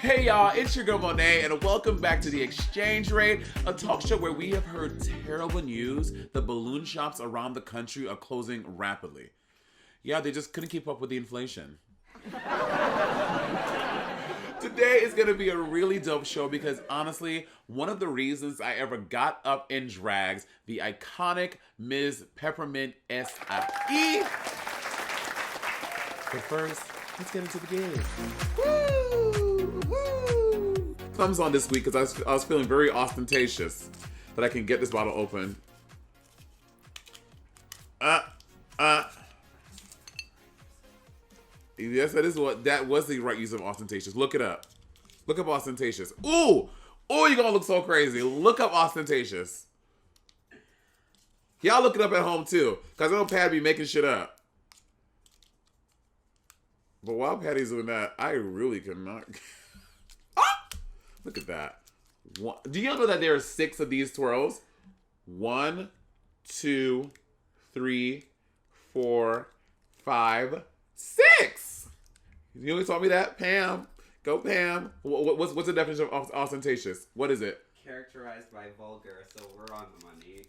Hey y'all, it's your girl Monét, and welcome back to the Exchange Rate, a talk show where we have heard terrible news that balloon shops around the country are closing rapidly. Yeah, they just couldn't keep up with the inflation. Today is going to be a really dope show because honestly, one of the reasons I ever got up in drags, the iconic Ms. Peppermint S.I.E. But first, let's get into the game. Woo! Woo! Thumbs on this week because I was feeling very ostentatious that I can get this bottle open. Yes, that was the right use of ostentatious. Look it up. Look up ostentatious. Ooh! Oh, you're gonna look so crazy. Look up ostentatious. Y'all look it up at home too. Cause I know Pat be making shit up. But while Patty's doing that, I really cannot. Ah! Look at that. Do you know that there are 6 of these twirls? 1, 2, 3, 4, 5, 6. You only told me that? Pam. Go Pam. What's the definition of ostentatious? What is it? Characterized by vulgar, so we're on the money.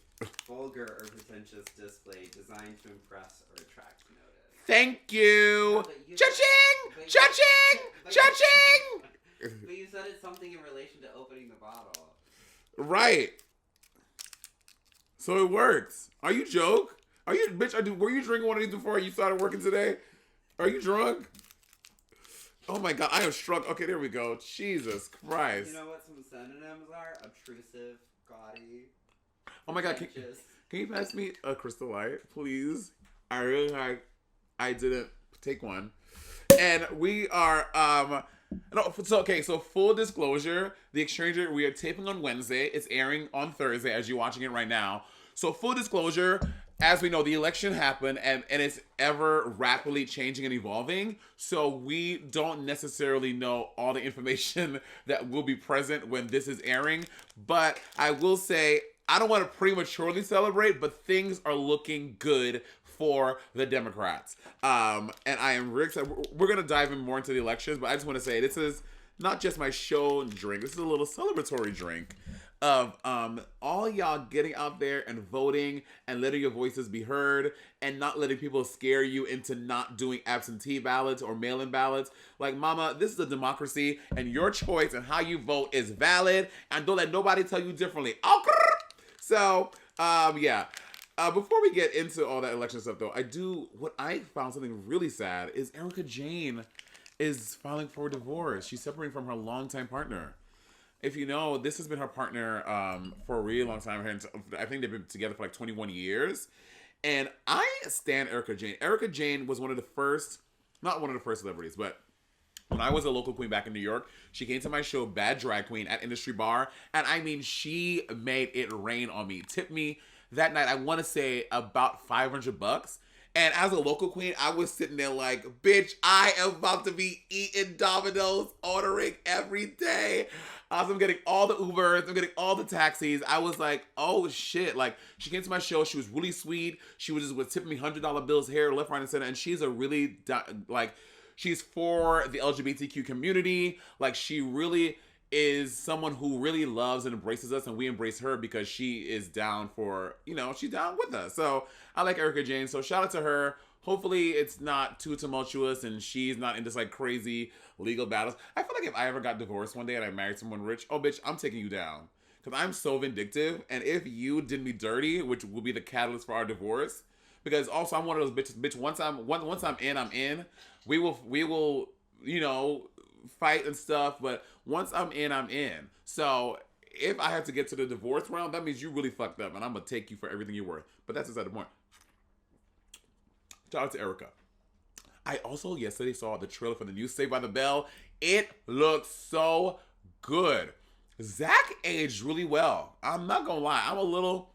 Vulgar or pretentious display designed to impress or attract notice. Thank you. Cha-ching! Cha-ching! Cha-ching! But you said it's something in relation to opening the bottle. Right. So it works. Are you joke? Are you bitch? Were you drinking one of these before you started working today? Are you drunk? Oh my god, I am struck. Okay, there we go. Jesus Christ. You know what some synonyms are? Obtrusive, gaudy. Oh my god, can you pass me a Crystal Light, please? I didn't take one. And we are so full disclosure, the Exchanger, we are taping on Wednesday. It's airing on Thursday as you're watching it right now. So full disclosure, as we know, the election happened and it's ever rapidly changing and evolving. So we don't necessarily know all the information that will be present when this is airing. But I will say, I don't want to prematurely celebrate, but things are looking good for the Democrats. And I am really excited. We're going to dive in more into the elections, but I just want to say this is not just my show drink. This is a little celebratory drink of all y'all getting out there and voting and letting your voices be heard and not letting people scare you into not doing absentee ballots or mail-in ballots. Like, mama, this is a democracy and your choice and how you vote is valid, and don't let nobody tell you differently. So, yeah. Before we get into all that election stuff, though, what I found something really sad is Erika Jayne is filing for divorce. She's separating from her longtime partner. If you know, this has been her partner for a really long time. I think they've been together for like 21 years. And I stan Erika Jayne. Erika Jayne was one of the first, not one of the first celebrities, but when I was a local queen back in New York, she came to my show, Bad Drag Queen, at Industry Bar. And I mean, she made it rain on me. Tipped me that night, I want to say about $500. And as a local queen, I was sitting there like, bitch, I am about to be eating Domino's, ordering every day. I'm getting all the Ubers. I'm getting all the taxis. I was like, oh shit. Like, she came to my show. She was really sweet. She was tipping me $100 bills here, left, right, and center. And she's a really, she's for the LGBTQ community. Like, she really is someone who really loves and embraces us, and we embrace her because she is down for, she's down with us. So I like Erika Jayne. So shout out to her. Hopefully it's not too tumultuous and she's not in this like crazy legal battles. I feel like if I ever got divorced one day and I married someone rich, oh bitch, I'm taking you down. Because I'm so vindictive. And if you did me dirty, which will be the catalyst for our divorce, because also I'm one of those bitches, once I'm in, I'm in. We will, fight and stuff, but once I'm in, I'm in. So if I have to get to the divorce round, that means you really fucked up and I'm gonna take you for everything you're worth. But that's beside the point. Shout out to Erika. I also yesterday saw the trailer for the new Saved by the Bell. It looks so good. Zach aged really well. I'm not gonna lie. I'm a little,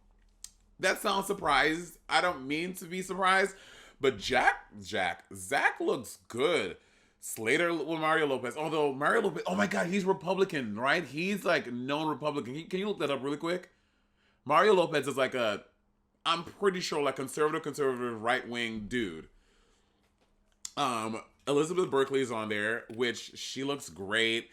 that sounds surprised. I don't mean to be surprised, but Zach looks good. Slater with Mario Lopez. Although Mario Lopez, oh my God, he's Republican, right? He's like known Republican. Can you look that up really quick? Mario Lopez is like I'm pretty sure like conservative right wing dude. Elizabeth Berkley's on there, which she looks great.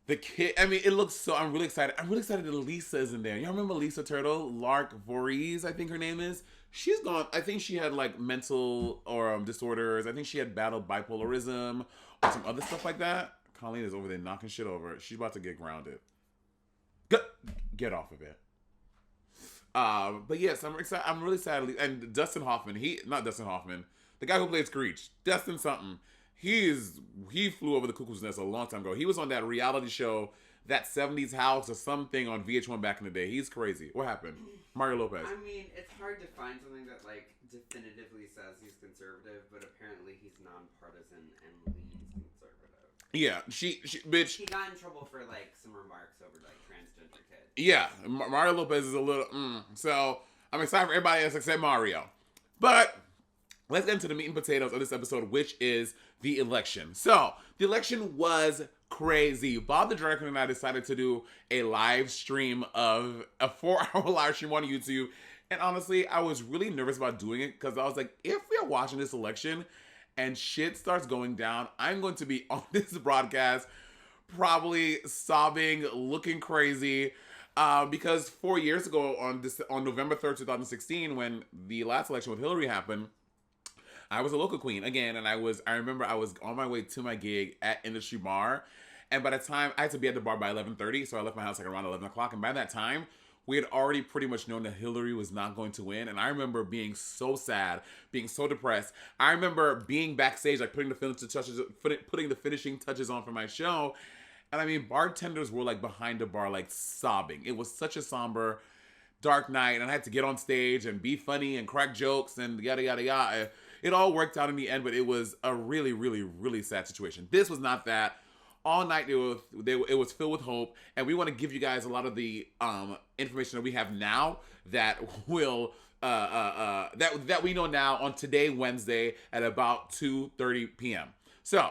The kid, I mean, it looks so. I'm really excited. I'm really excited that Lisa is in there. Y'all remember Lisa Turtle? Lark Voorhees, I think her name is. She's gone. I think she had like mental or disorders. I think she had battled bipolarism or some other stuff like that. Colleen is over there knocking shit over. She's about to get grounded. Get off of it. But yes, I'm excited. I'm really sad. And Dustin Hoffman, not Dustin Hoffman, the guy who played Screech, Dustin something. He flew over the cuckoo's nest a long time ago. He was on that reality show, That 70s House or something on VH1 back in the day. He's crazy. What happened? Mario Lopez. I mean, it's hard to find something that like definitively says he's conservative, but apparently he's nonpartisan and leans conservative. Yeah, she bitch. He got in trouble for like some remarks over like transgender kids. Yeah, Mario Lopez is a little. So I'm excited for everybody else except Mario. But let's get into the meat and potatoes of this episode, which is the election. So the election was crazy. Bob the Dragon and I decided to do a live stream of a 4-hour live stream on YouTube. And honestly, I was really nervous about doing it because I was like, if we're watching this election and shit starts going down, I'm going to be on this broadcast probably sobbing, looking crazy. Because 4 years ago on November 3rd, 2016, when the last election with Hillary happened, I was a local queen again, and I remember I was on my way to my gig at Industry Bar, and by the time I had to be at the bar by 11:30, so I left my house like around 11 o'clock, and by that time, we had already pretty much known that Hillary was not going to win, and I remember being so sad, being so depressed. I remember being backstage, like putting the finishing touches on for my show, and I mean, bartenders were like behind the bar, like sobbing. It was such a somber, dark night, and I had to get on stage and be funny and crack jokes and yada yada yada. It all worked out in the end, but it was a really, really, really sad situation. This was not that. All night it was filled with hope, and we want to give you guys a lot of the information that we have now that will that we know now on today, Wednesday, at about 2:30 p.m. So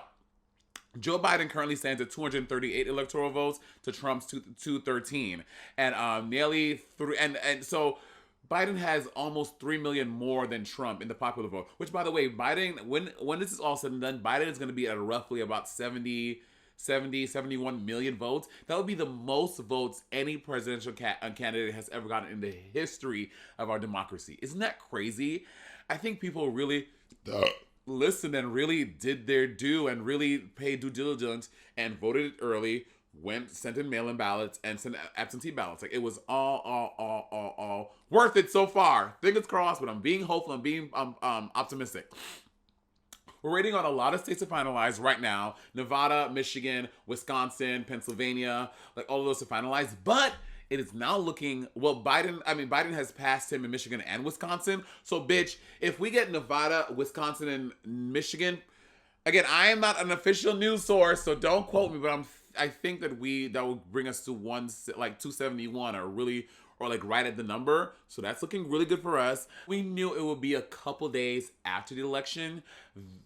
Joe Biden currently stands at 238 electoral votes to Trump's 213, and nearly three, and so Biden has almost 3 million more than Trump in the popular vote. Which, by the way, Biden, when this is all said and done, Biden is going to be at roughly about 71 million votes. That would be the most votes any presidential candidate has ever gotten in the history of our democracy. Isn't that crazy? I think people really listened and really did their due and really paid due diligence and voted early, sent in mail-in ballots and sent absentee ballots. Like, it was all worth it so far. Fingers crossed, but I'm being hopeful. I'm being optimistic. We're waiting on a lot of states to finalize right now. Nevada, Michigan, Wisconsin, Pennsylvania, like all of those to finalize. But it is now looking, well, Biden has passed him in Michigan and Wisconsin. So, bitch, if we get Nevada, Wisconsin, and Michigan, again, I am not an official news source, so don't quote me, but I think that will bring us to 271 or like right at the number. So that's looking really good for us. We knew it would be a couple days after the election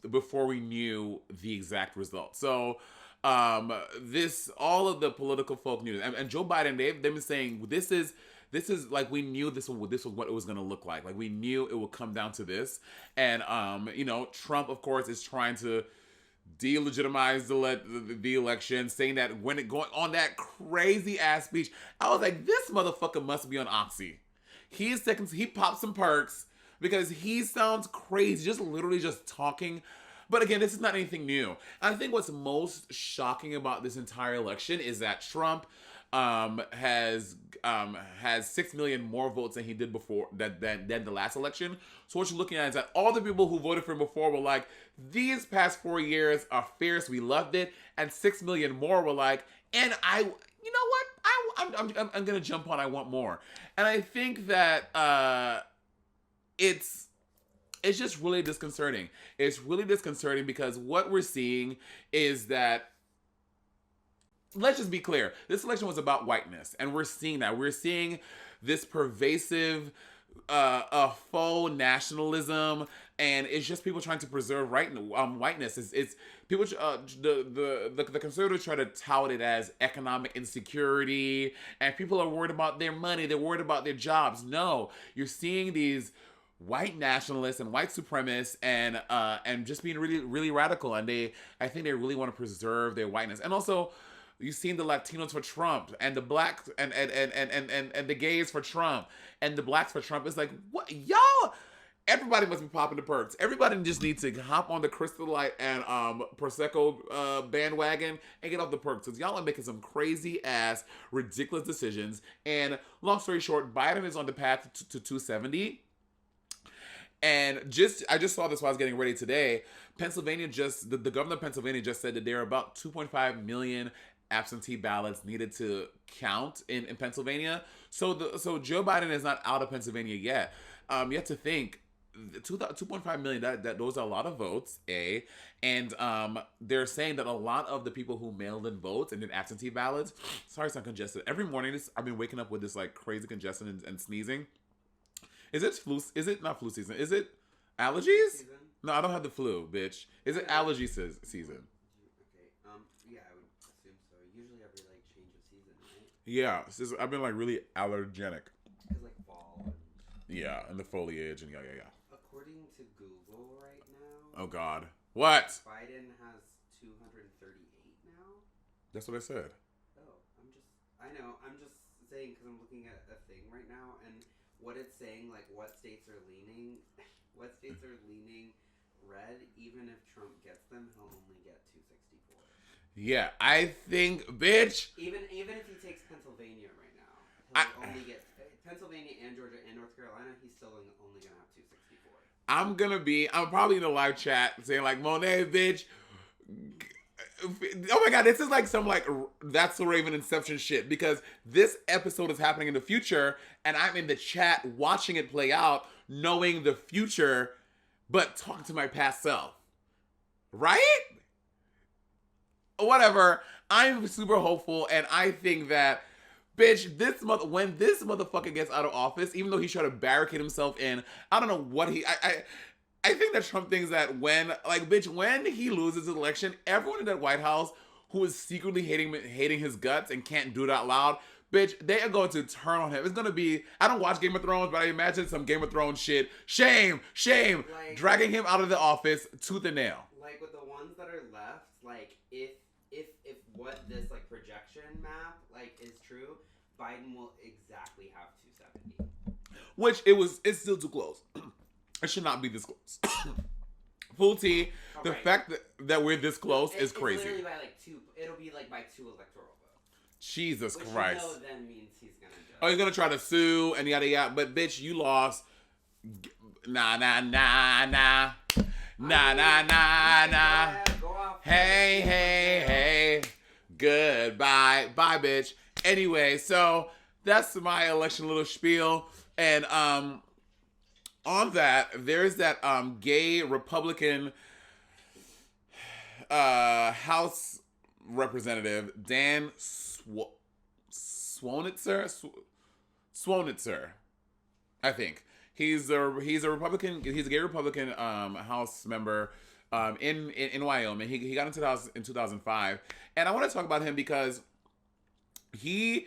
before we knew the exact result. So all of the political folk knew, and Joe Biden, they've been saying this is like, we knew this was what it was going to look like. Like, we knew it would come down to this. And Trump, of course, is trying to delegitimize the election, saying that when it going on that crazy ass speech, I was like, this motherfucker must be on Oxy. He popped some perks because he sounds crazy, just literally just talking. But again, this is not anything new. I think what's most shocking about this entire election is that Trump has 6 million more votes than he did before than the last election. So what you're looking at is that all the people who voted for him before were like, these past 4 years are fierce, we loved it, and 6 million more were like, and you know what, I'm gonna jump on, I want more. And I think that it's just really disconcerting. It's really disconcerting because what we're seeing is that, let's just be clear, this election was about whiteness, and we're seeing that. We're seeing this pervasive faux nationalism, and it's just people trying to preserve whiteness. It's people. The conservatives try to tout it as economic insecurity, and people are worried about their money. They're worried about their jobs. No, you're seeing these white nationalists and white supremacists and just being really really radical, and I think they really want to preserve their whiteness. And also you've seen the Latinos for Trump and the blacks and the gays for Trump and the blacks for Trump. It's like, what, y'all, everybody must be popping the perks. Everybody just needs to hop on the Crystal Light and Prosecco bandwagon and get off the perks, because y'all are making some crazy ass ridiculous decisions. And long story short, Biden is on the path to 270. And I just saw this while I was getting ready today. Pennsylvania the governor of Pennsylvania just said that there are about 2.5 million absentee ballots needed to count in Pennsylvania. So Joe Biden is not out of Pennsylvania yet. You have to think 2.5 million, that those are a lot of votes, and they're saying that a lot of the people who mailed in votes and did absentee ballots, sorry, I'm congested. Every morning I've been waking up with this like crazy congestion and sneezing. Is it not flu season? Is it allergies? No, I don't have the flu, bitch. Is it allergy season? Okay. Yeah, I would assume so. Usually every like change of season, right? Yeah, I've been like really allergenic. Because like fall. Yeah, and the foliage and yeah. According to Google right now. Oh God, what? Biden has 238 now. That's what I said. Oh, I know. I'm just saying because I'm looking at a thing right now and what it's saying, like what states are leaning red. Even if Trump gets them, he'll only get 264. Yeah, I think, bitch. Even if he takes Pennsylvania right now, he'll only get Pennsylvania and Georgia and North Carolina. He's still only gonna have 264. I'm probably in the live chat saying like, Monét, bitch. Oh my God, this is like some like That's the Raven Inception shit, because this episode is happening in the future and I'm in the chat watching it play out, knowing the future, but talking to my past self. Right? Whatever. I'm super hopeful, and I think that, bitch, when this motherfucker gets out of office, even though he's trying to barricade himself in, I don't know what I think that Trump thinks that when he loses the election, everyone in that White House who is secretly hating his guts and can't do it out loud, bitch, they are going to turn on him. It's going to be, I don't watch Game of Thrones, but I imagine some Game of Thrones shit. Shame, like, dragging him out of the office tooth and nail. Like with the ones that are left, like if what this like projection map like is true, Biden will exactly have 270. Which it's still too close. It should not be this close. Full T. The fact that we're this close is crazy. Literally by like 2. It'll be like by 2 electoral votes. Jesus Which Christ. You know then means he's gonna do. Oh, he's gonna try to sue and yada yada. But bitch, you lost. Nah. Hey. Goodbye. Bye, bitch. Anyway, so that's my election little spiel. And on that, there's that gay Republican House Representative Dan Swonitzer, I think. He's a Republican. He's a gay Republican House member in Wyoming. He got into the House in 2005, and I want to talk about him because he's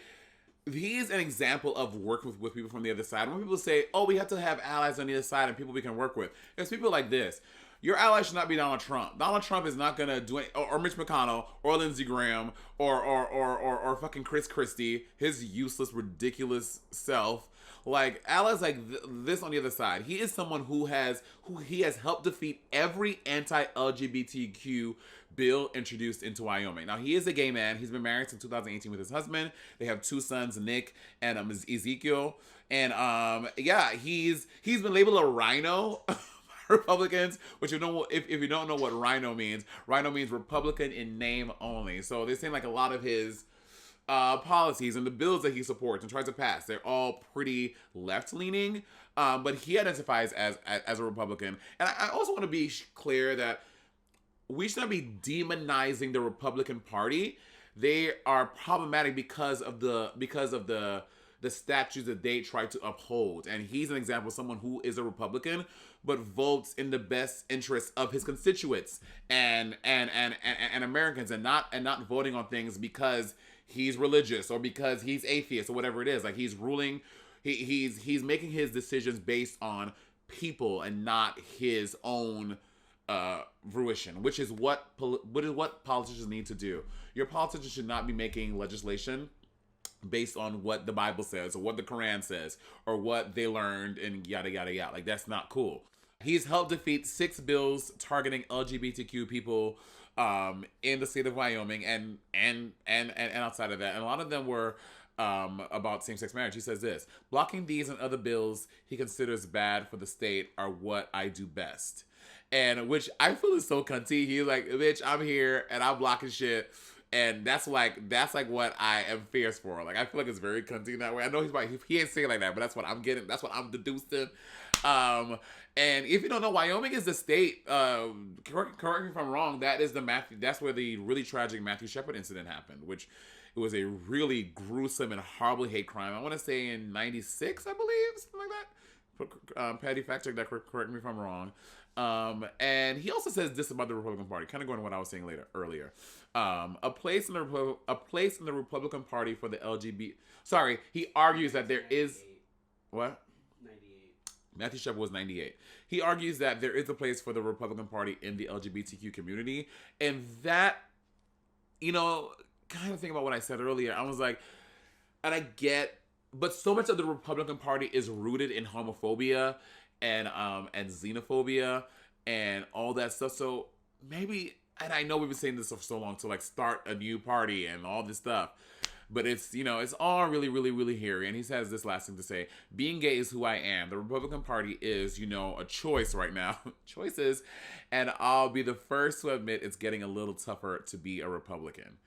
an example of working with people from the other side. When people say, "Oh, we have to have allies on the other side and people we can work with," there's people like this. Your ally should not be Donald Trump. Donald Trump is not gonna do it, or Mitch McConnell, or Lindsey Graham, or fucking Chris Christie, his useless, ridiculous self. Like allies like this on the other side. He is someone who has helped defeat every anti-LGBTQ bill introduced into Wyoming. Now he is a gay man. He's been married since 2018 with his husband. They have 2 sons, Nick and Ezekiel. And he's been labeled a rhino. Republicans, which if you don't know what rhino means Republican in name only. So they're saying like a lot of his policies and the bills that he supports and tries to pass, they're all pretty left-leaning, but he identifies as a Republican. And I also want to be clear that we should not be demonizing the Republican Party. They are problematic because of the the statutes that they try to uphold. And he's an example of someone who is a Republican, but votes in the best interest of his constituents and Americans, and not voting on things because he's religious or because he's atheist or whatever it is. Like he's ruling, he's making his decisions based on people and not his own fruition, which is what politicians need to do. Your politicians should not be making legislation based on what the Bible says or what the Quran says or what they learned and yada yada yada. Like that's not cool. He's helped defeat 6 bills targeting LGBTQ people in the state of Wyoming and outside of that. And a lot of them were about same-sex marriage. He says this: blocking these and other bills he considers bad for the state are what I do best. And which I feel is so cunty. He's like, bitch, I'm here and I'm blocking shit. And that's like what I am fierce for. Like I feel like it's very cunty in that way. I know he ain't saying like that, but that's what I'm getting. That's what I'm deducing. And if you don't know, Wyoming is the state. Correct me if I'm wrong. That's where the really tragic Matthew Shepard incident happened, which it was a really gruesome and horrible hate crime. I want to say in '96, I believe, something like that. Patty, fact check that. Correct me if I'm wrong. And he also says this about the Republican Party, kind of going to what I was saying earlier. A place in the Republican Party for the LGBT. Sorry, he argues that there is what? 98. Matthew Shepard was 98. He argues that there is a place for the Republican Party in the LGBTQ community, and that, you know, kind of think about what I said earlier. I was like, and I get, but so much of the Republican Party is rooted in homophobia and xenophobia and all that stuff. So maybe, and I know we've been saying this for so long, to like start a new party and all this stuff, but it's, you know, it's all really, really, really hairy. And he says this last thing to say: being gay is who I am. The Republican Party is, you know, a choice right now. Choices. And I'll be the first to admit it's getting a little tougher to be a Republican.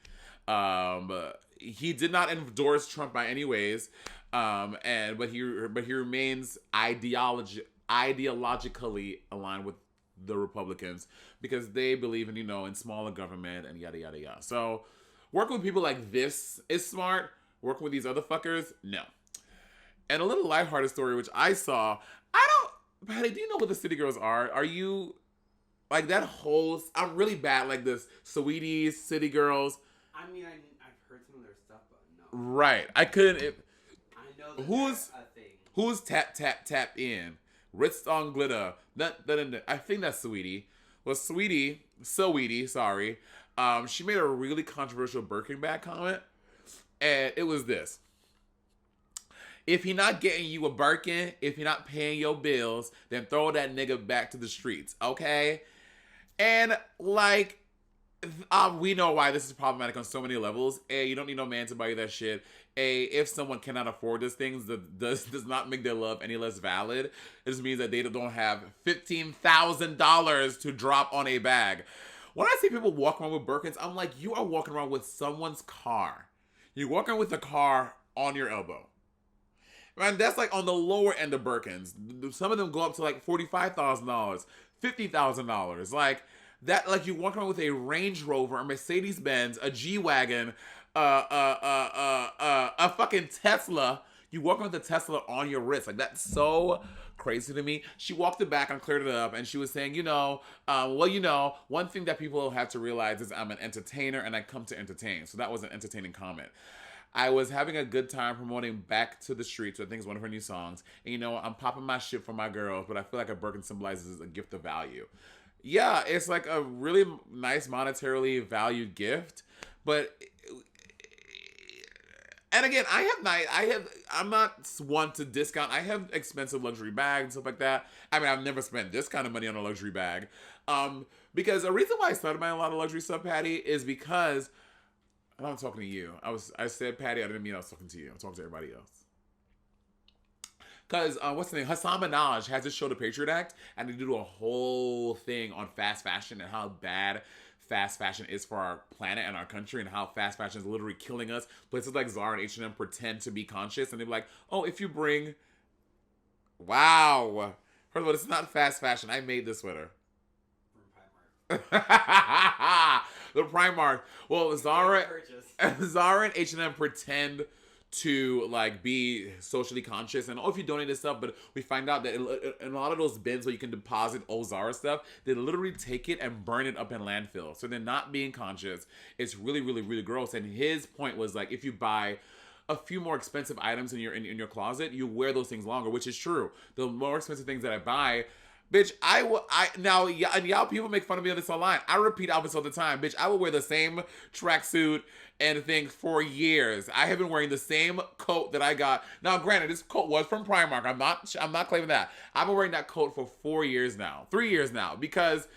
He did not endorse Trump by any ways. But he remains ideologically aligned with the Republicans because they believe in, you know, in smaller government and yada yada yada. So working with people like this is smart. Working with these other fuckers, no. And a little lighthearted story which I saw. Patty, do you know what the City Girls are? Are you like that whole? I'm really bad like this. Sweeties, City Girls. I mean, I've heard some of their stuff, but no. Right, I couldn't. I know that who's a thing. Who's tap in? Ritz on glitter. I think that's Sweetie. Well, Sweetie, sorry. She made a really controversial Birkin bag comment, and it was this: if he not getting you a Birkin, if he not paying your bills, then throw that nigga back to the streets, okay? And like, we know why this is problematic on so many levels. A, you don't need no man to buy you that shit. A, if someone cannot afford these things, does not make their love any less valid. It just means that they don't have $15,000 to drop on a bag. When I see people walk around with Birkins, I'm like, you are walking around with someone's car. You're walking with the car on your elbow. Man, that's like on the lower end of Birkins. Some of them go up to like $45,000, $50,000. Like that, like you walk around with a Range Rover, a Mercedes-Benz, a G-Wagon, a fucking Tesla. You walk around with a Tesla on your wrist. Like that's so crazy to me. She walked it back and cleared it up, and she was saying, one thing that people have to realize is I'm an entertainer and I come to entertain. So that was an entertaining comment. I was having a good time promoting Back to the Streets, which I think is one of her new songs. And, I'm popping my shit for my girls, but I feel like a Birkin symbolizes a gift of value. Yeah, it's like a really nice monetarily valued gift. But, and again, I'm not one to discount. I have expensive luxury bags and stuff like that. I mean, I've never spent this kind of money on a luxury bag. Because a reason why I started buying a lot of luxury stuff, Patty, is because I'm not talking to you. I said Patty. I didn't mean I was talking to you. I'm talking to everybody else. Because what's the name? Hassan Minaj has this show, The Patriot Act, and they do a whole thing on fast fashion and how bad fast fashion is for our planet and our country, and how fast fashion is literally killing us. Places like Zara and H&M pretend to be conscious, and they're like, "Oh, if you bring, wow." First of all, this is not fast fashion. I made this sweater. The Primark. Well, Zara and H&M pretend to like be socially conscious and if you donate this stuff, but we find out that in a lot of those bins where you can deposit Ozara stuff, they literally take it and burn it up in landfill. So they're not being conscious. It's really, really, really gross. And his point was like, if you buy a few more expensive items in your closet, you wear those things longer, which is true. The more expensive things that I buy, bitch, now y'all people make fun of me on this online. I repeat outfits all the time, bitch. I will wear the same tracksuit and thing for years. I have been wearing the same coat that I got. Now, granted, this coat was from Primark. I'm not claiming that. I've been wearing that coat for 3 years now, because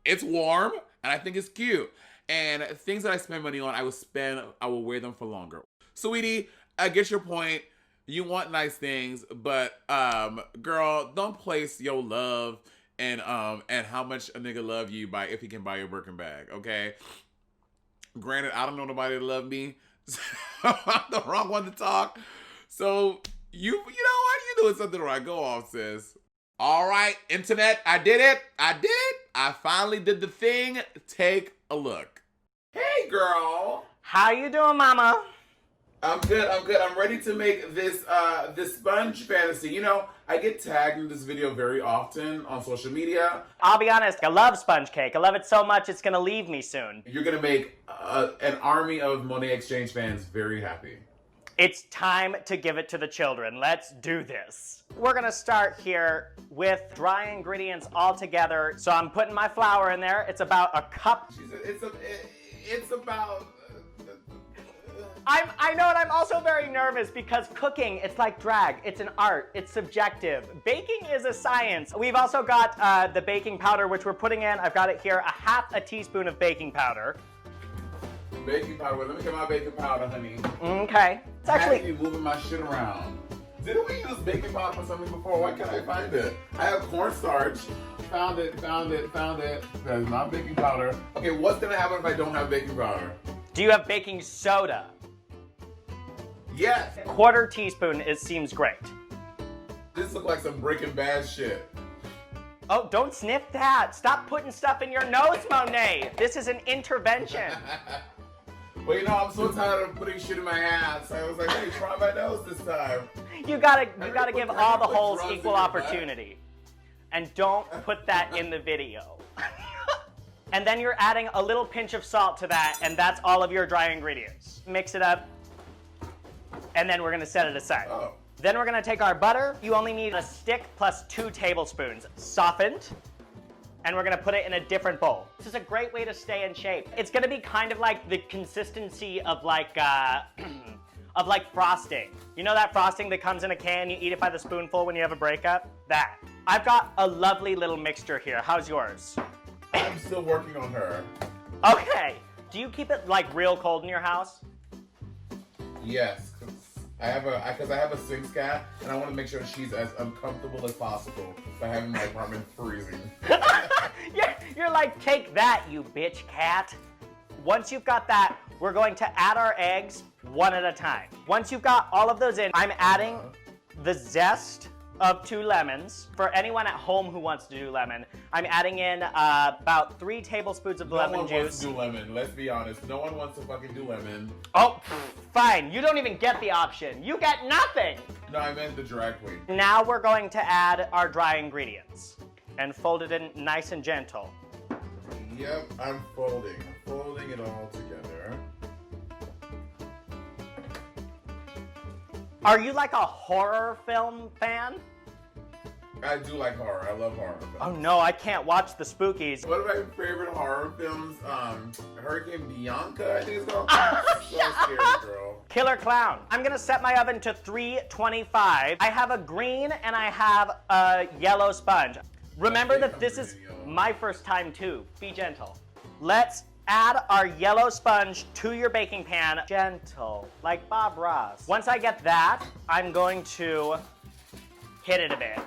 it's warm and I think it's cute. And things that I spend money on, I will wear them for longer. Sweetie, I get your point. You want nice things, but girl, don't place your love and how much a nigga love you by if he can buy your Birkin bag, okay? Granted, I don't know nobody that love me, so I'm the wrong one to talk. So you know what? You doing something right. Go off, sis. All right, internet, I did it. I finally did the thing. Take a look. Hey, girl. How you doing, mama? I'm good. I'm ready to make this sponge fantasy. You know, I get tagged in this video very often on social media. I'll be honest, I love sponge cake. I love it so much it's gonna leave me soon. You're gonna make an army of Monét X Change fans very happy. It's time to give it to the children. Let's do this. We're gonna start here with dry ingredients all together. So I'm putting my flour in there. It's about a cup. It's about... I know, and I'm also very nervous because cooking, it's like drag. It's an art. It's subjective. Baking is a science. We've also got the baking powder, which we're putting in. I've got it here, a teaspoon of baking powder. Baking powder. Let me get my baking powder, honey. Okay. It's actually... I have to be moving my shit around. Didn't we use baking powder for something before? Why can't I find it? I have cornstarch. Found it. That is not baking powder. Okay, what's gonna happen if I don't have baking powder? Do you have baking soda? Yes. Quarter teaspoon, it seems great. This looks like some Breaking Bad shit. Oh, don't sniff that. Stop putting stuff in your nose, Monet. This is an intervention. Well, you know, I'm so tired of putting shit in my ass. I was like, hey, try my nose this time. You gotta give all the holes equal opportunity. And don't put that in the video. And then you're adding a little pinch of salt to that, and that's all of your dry ingredients. Mix it up, and then we're gonna set it aside. Oh. Then we're gonna take our butter. You only need a stick plus 2 tablespoons, softened, and we're gonna put it in a different bowl. This is a great way to stay in shape. It's gonna be kind of like the consistency of like, of like frosting. You know that frosting that comes in a can, you eat it by the spoonful when you have a breakup? That. I've got a lovely little mixture here. How's yours? I'm still working on her. Okay. Do you keep it like real cold in your house? Yes, because I have a Six cat, and I want to make sure she's as uncomfortable as possible by having my apartment freezing. You're like, take that, you bitch cat. Once you've got that, we're going to add our eggs one at a time. Once you've got all of those in, I'm adding the zest of 2 lemons. For anyone at home who wants to do lemon, I'm adding in about 3 tablespoons of lemon juice. No one wants to do lemon, let's be honest. No one wants to fucking do lemon. Oh, fine. You don't even get the option. You get nothing. No, I meant the drag queen. Now we're going to add our dry ingredients and fold it in nice and gentle. Yep, I'm folding it all together. Are you like a horror film fan? I do like horror. I love horror films. Oh no, I can't watch the spookies. One of my favorite horror films, Hurricane Bianca, I think it's called. So scary, girl. Killer Clown. I'm gonna set my oven to 325. I have a green and I have a yellow sponge. Remember that this is my first time too. Be gentle. Let's add our yellow sponge to your baking pan. Gentle, like Bob Ross. Once I get that, I'm going to hit it a bit.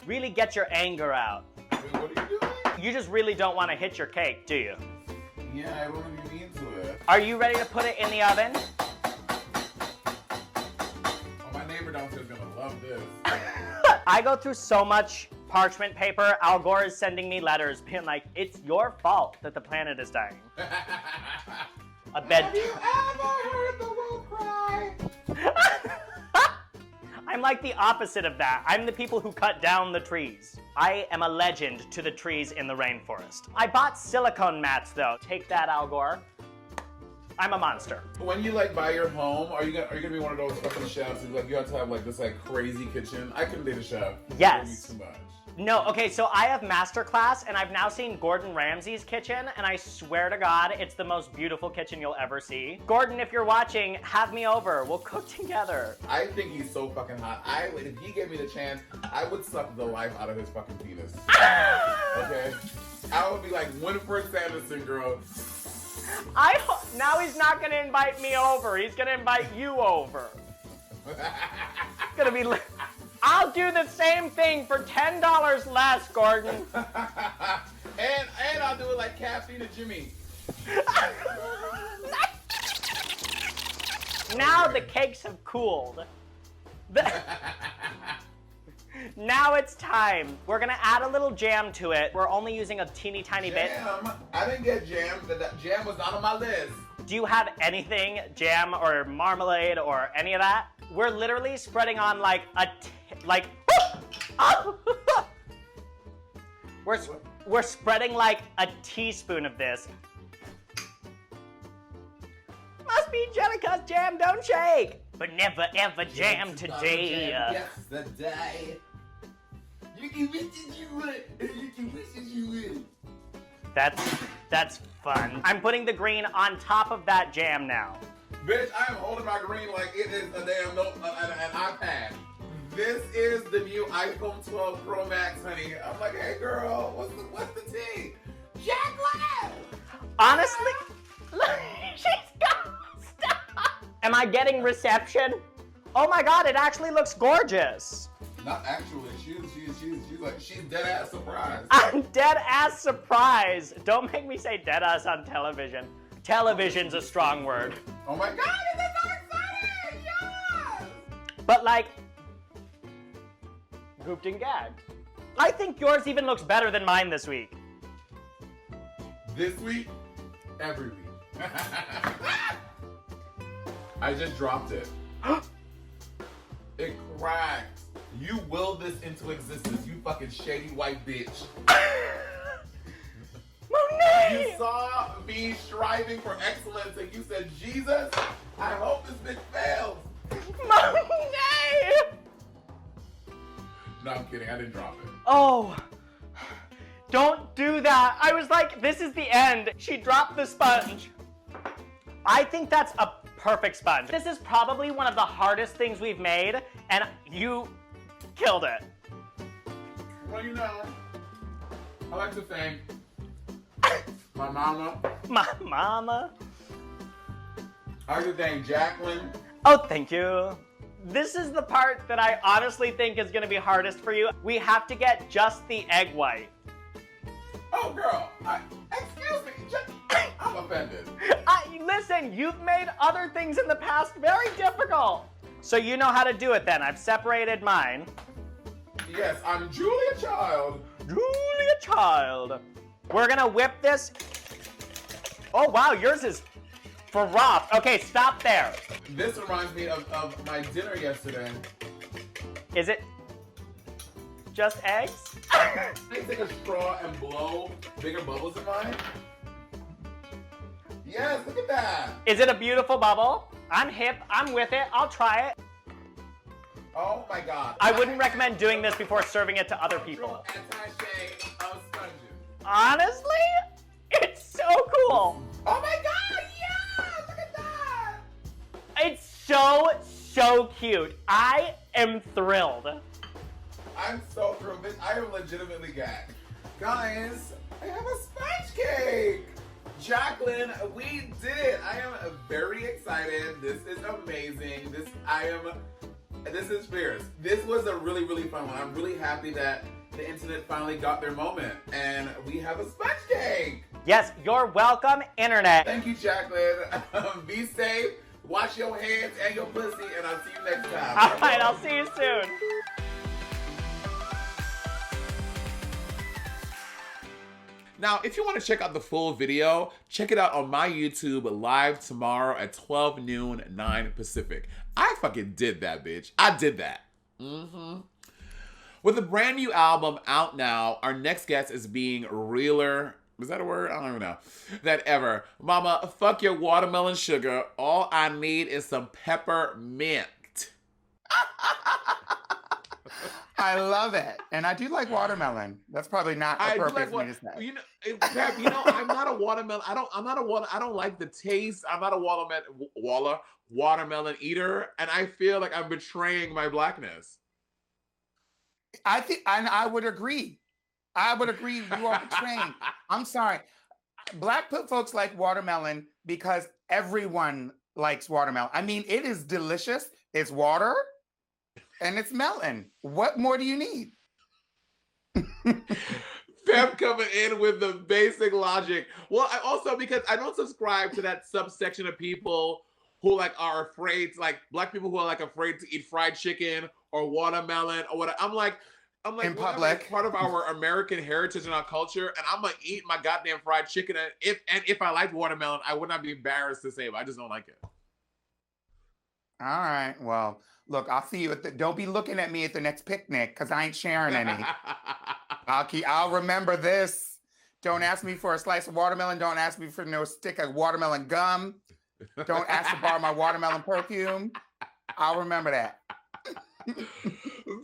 Really get your anger out. Wait, what are you doing? You just really don't want to hit your cake, do you? Yeah, I don't really mean to it. Are you ready to put it in the oven? Oh, my neighbor downstairs is gonna love this. I go through so much parchment paper. Al Gore is sending me letters being like, it's your fault that the planet is dying. A bed. Have you ever heard the wolf cry? like the opposite of that. I'm the people who cut down the trees. I am a legend to the trees in the rainforest. I bought silicone mats though. Take that, Al Gore. I'm a monster. When you like buy your home, are you gonna be one of those fucking chefs who like you have to have like this like crazy kitchen? I couldn't date a chef. Yes. Too much. No, okay, so I have masterclass, and I've now seen Gordon Ramsay's kitchen, and I swear to God, it's the most beautiful kitchen you'll ever see. Gordon, if you're watching, have me over. We'll cook together. I think he's so fucking hot. If he gave me the chance, I would suck the life out of his fucking penis. Okay? I would be like Winifred Sanderson, girl. Now he's not gonna invite me over. He's gonna invite you over. It's gonna be... I'll do the same thing for $10 less, Gordon. and I'll do it like Caffeine and Jimmy. Now the cakes have cooled. Now it's time. We're gonna add a little jam to it. We're only using a teeny tiny bit. Jam? I didn't get jam. That jam was not on my list. Do you have anything, jam or marmalade or any of that? We're literally spreading on like we're spreading like a teaspoon of this. Must be Jellica's jam, don't shake. But never ever jam today. Yesterday. You can wish that you would, and you can wish that you would. That's fun. I'm putting the green on top of that jam now. Bitch, I am holding my green like it is a damn an iPad. This is the new iPhone 12 Pro Max, honey. I'm like, hey girl, what's the tea? Jacqueline! Honestly, she's got stuff. Am I getting reception? Oh my God, it actually looks gorgeous. Not actually, she's dead ass surprised. I'm dead ass surprised. Don't make me say dead ass on television. Television's a strong word. Oh my God, this is so exciting! Yes! But like, gooped and gagged. I think yours even looks better than mine this week. This week? Every week. I just dropped it. It cracked. You willed this into existence, you fucking shady white bitch. Monet! You saw me striving for excellence and you said, Jesus, I hope this bitch fails. Monet! No, I'm kidding, I didn't drop it. Oh, don't do that. I was like, this is the end. She dropped the sponge. I think that's a perfect sponge. This is probably one of the hardest things we've made, and you killed it. Well, you know, I like to thank my mama. My mama. I like to thank Jacqueline. Oh, thank you. This is the part that I honestly think is gonna be hardest for you. We have to get just the egg white. Oh, girl, excuse me, I'm offended. Listen, you've made other things in the past very difficult. So you know how to do it then. I've separated mine. Yes, I'm Julia Child. Julia Child. We're gonna whip this. Oh wow, yours is froth. Okay, stop there. This reminds me of my dinner yesterday. Is it just eggs? I take a straw and blow bigger bubbles in mine. Yes, look at that. Is it a beautiful bubble? I'm hip, I'm with it, I'll try it. Oh my God. I wouldn't recommend doing this before serving it to other people. Anti-shade of sponges. Honestly, it's so cool. Oh my God, yeah, look at that. It's so cute. I am thrilled. I'm so thrilled. I am legitimately gagged. Guys, I have a sponge cake. Jacqueline, we did it. I am very excited. This is amazing. This is fierce. This was a really, really fun one. I'm really happy that the internet finally got their moment and we have a sponge cake. Yes, you're welcome, internet. Thank you, Jacqueline. Be safe. Wash your hands and your pussy, and I'll see you next time. All right, I'll see you soon. Now, if you want to check out the full video, check it out on my YouTube live tomorrow at 12 noon, 9 Pacific. I fucking did that, bitch. I did that. Mm-hmm. With a brand new album out now, our next guest is being realer. Is that a word? I don't even know. Than ever. Mama, fuck your watermelon sugar. All I need is some peppermint. I love it, and I do like watermelon. That's probably not I do appropriate like for me what to say. you know, Pep. You know, I'm not a watermelon. I'm not a water. I don't like the taste. I'm not a watermelon eater, and I feel like I'm betraying my blackness. I think, and I would agree. I would agree. You are betraying. I'm sorry. Black folks like watermelon because everyone likes watermelon. I mean, it is delicious. It's water and it's melon. What more do you need? Pep coming in with the basic logic. Well, I also, because I don't subscribe to that subsection of people who like are afraid, like black people who are like afraid to eat fried chicken or watermelon or whatever. I'm like In whatever, public. it's part of our American heritage and our culture, and I'm gonna eat my goddamn fried chicken. And if I liked watermelon, I would not be embarrassed to say it. I just don't like it. All right. Well, look, I'll see you at the. Don't be looking at me at the next picnic because I ain't sharing any. I'll remember this. Don't ask me for a slice of watermelon. Don't ask me for no stick of watermelon gum. Don't ask to borrow my watermelon perfume. I'll remember that.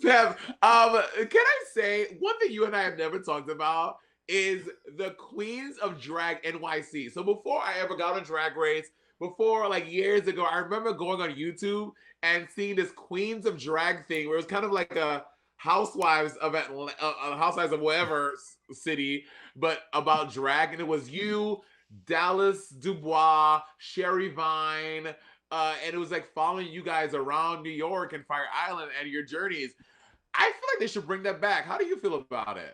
Pep, can I say one thing you and I have never talked about is the Queens of Drag NYC. So before I ever got on Drag Race, before like years ago, I remember going on YouTube and seeing this Queens of Drag thing where it was kind of like a Housewives of Housewives of whatever city, but about drag, and it was you, Dallas Dubois, Sherry Vine. And it was like following you guys around New York and Fire Island and your journeys. I feel like they should bring that back. How do you feel about it?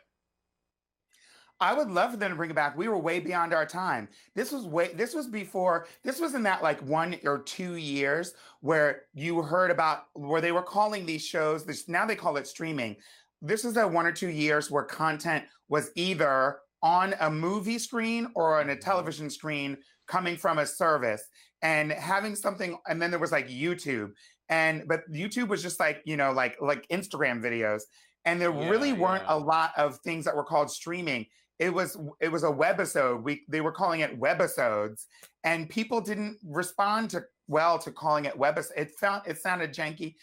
I would love for them to bring it back. We were way beyond our time. This was in that like 1 or 2 years where you heard about where they were calling these shows, now they call it streaming. This is that 1 or 2 years where content was either on a movie screen or on a television screen coming from a service and having something, and then there was like YouTube. But YouTube was just like, like Instagram videos. And there really weren't a lot of things that were called streaming. It was a webisode. They were calling it webisodes, and people didn't respond to calling it webisode. It sounded janky.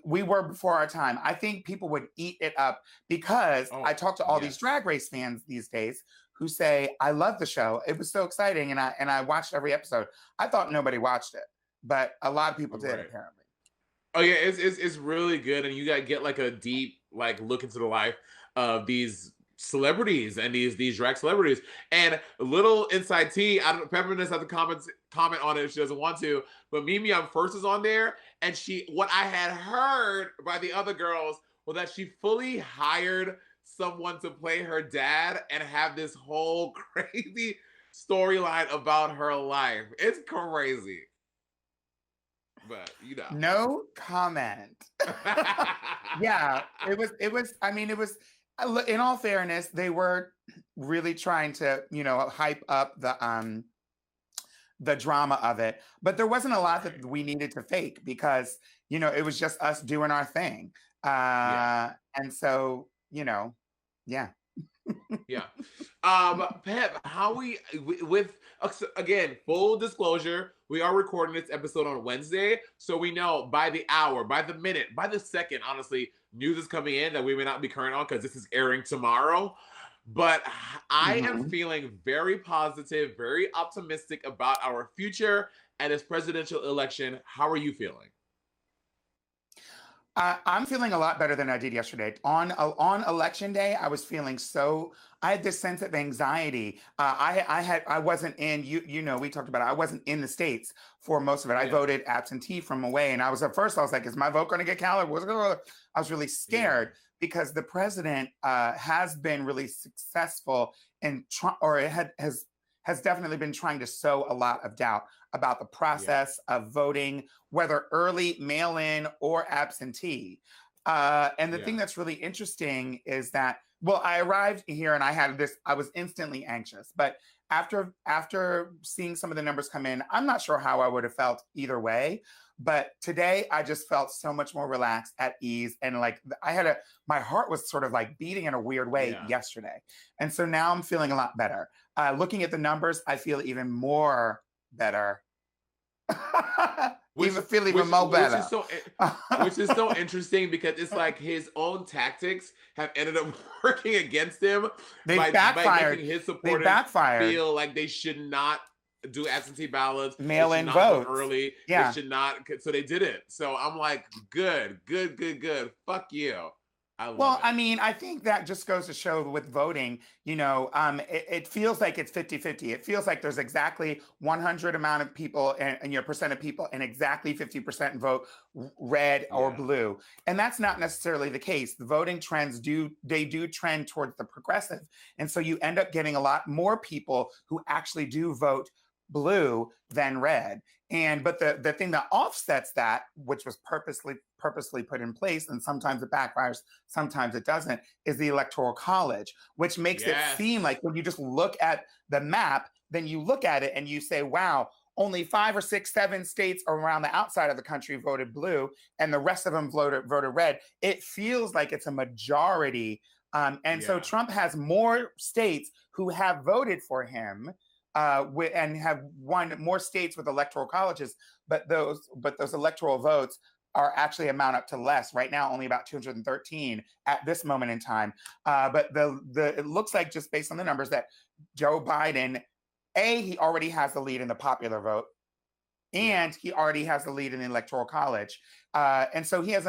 We were before our time. I think people would eat it up because I talk to all these Drag Race fans these days who say, "I love the show. It was so exciting, and I watched every episode." I thought nobody watched it, but a lot of people did apparently. Oh yeah, it's really good, and you gotta get like a deep like look into the life of these celebrities and these drag celebrities. And a little inside tea, I don't Peppermint has to comment on it if she doesn't want to, but Mimi on First is on there, and what I had heard by the other girls was that she fully hired someone to play her dad and have this whole crazy storyline about her life. It's crazy. But no comment. Yeah, it was I mean, it was, in all fairness, they were really trying to hype up the drama of it, but there wasn't a lot that we needed to fake because it was just us doing our thing, and so yeah. Yeah. Pep, how with again, full disclosure, we are recording this episode on Wednesday, so we know by the hour, by the minute, by the second, honestly, news is coming in that we may not be current on because this is airing tomorrow. But I am feeling very positive, very optimistic about our future and this presidential election. How are you feeling? I'm feeling a lot better than I did yesterday. On election day, I was feeling I had this sense of anxiety. I wasn't in, we talked about it. I wasn't in the States for most of it. I voted absentee from away. And I was like, is my vote going to get counted? I was really scared because the president has been really successful has definitely been trying to sow a lot of doubt about the process of voting, whether early, mail-in, or absentee. And the thing that's really interesting is that, I arrived here and I was instantly anxious, but after seeing some of the numbers come in, I'm not sure how I would have felt either way. But today I just felt so much more relaxed, at ease, and like my heart was sort of like beating in a weird way yesterday, and so now I'm feeling a lot better. Looking at the numbers, I feel even more better. Even more better. Which is so interesting because it's like his own tactics have ended up working against him. They backfired. By making his supporters feel like they should not do absentee ballots, mail-in votes early. Yeah, they should not. So they didn't. So I'm like, good. Fuck you. I mean, I think that just goes to show with voting, it feels like it's 50-50. It feels like there's exactly 100 amount of people and your percent of people and exactly 50% vote red or blue. And that's not necessarily the case. The voting trends do trend towards the progressive. And so you end up getting a lot more people who actually do vote blue than red. But the thing that offsets that, which was purposely put in place, and sometimes it backfires, sometimes it doesn't, is the Electoral College, which makes it seem like when you just look at the map, then you look at it and you say, wow, only 5 or 6, 7 states around the outside of the country voted blue, and the rest of them voted red. It feels like it's a majority. So Trump has more states who have voted for him, and have won more states with electoral colleges, but those electoral votes are actually amount up to less right now, only about 213 at this moment in time. But it looks like, just based on the numbers, that Joe Biden, he already has the lead in the popular vote, and he already has the lead in the Electoral College. And so he has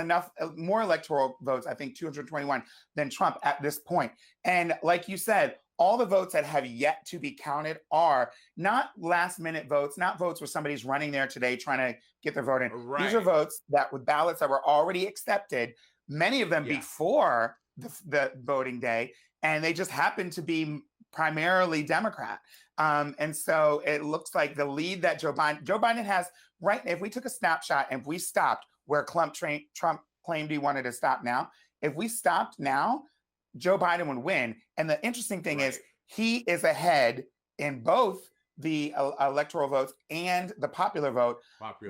more electoral votes, I think 221, than Trump at this point. And like you said, all the votes that have yet to be counted are not last minute votes, not votes where somebody's running there today trying to get their vote in. Right. These are votes that with ballots that were already accepted, many of them before the voting day, and they just happen to be primarily Democrat. And so it looks like the lead that Joe Biden has right now, if we took a snapshot and if we stopped where Trump claimed he wanted to stop now, if we stopped now, Joe Biden would win. And the interesting thing is he is ahead in both the electoral votes and the popular vote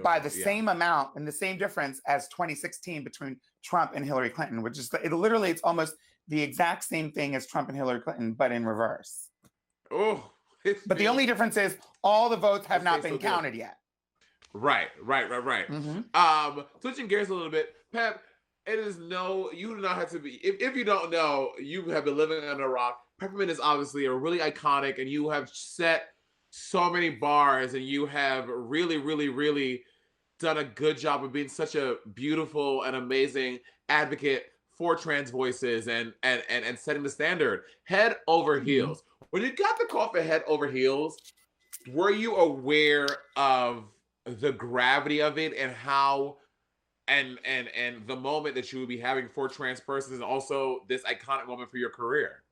by the same amount and the same difference as 2016 between Trump and Hillary Clinton, which is it's almost the exact same thing as Trump and Hillary Clinton, but in reverse. But the only difference is all the votes have not been counted yet. Right. Mm-hmm. Switching gears a little bit, Pep, you do not have to be, if you don't know, you have been living under a rock. Peppermint is obviously a really iconic, and you have set so many bars, and you have really, really, really done a good job of being such a beautiful and amazing advocate for trans voices and setting the standard head over heels. When you got the call for head over heels, were you aware of the gravity of it and how and the moment that you would be having for trans persons, and also this iconic moment for your career?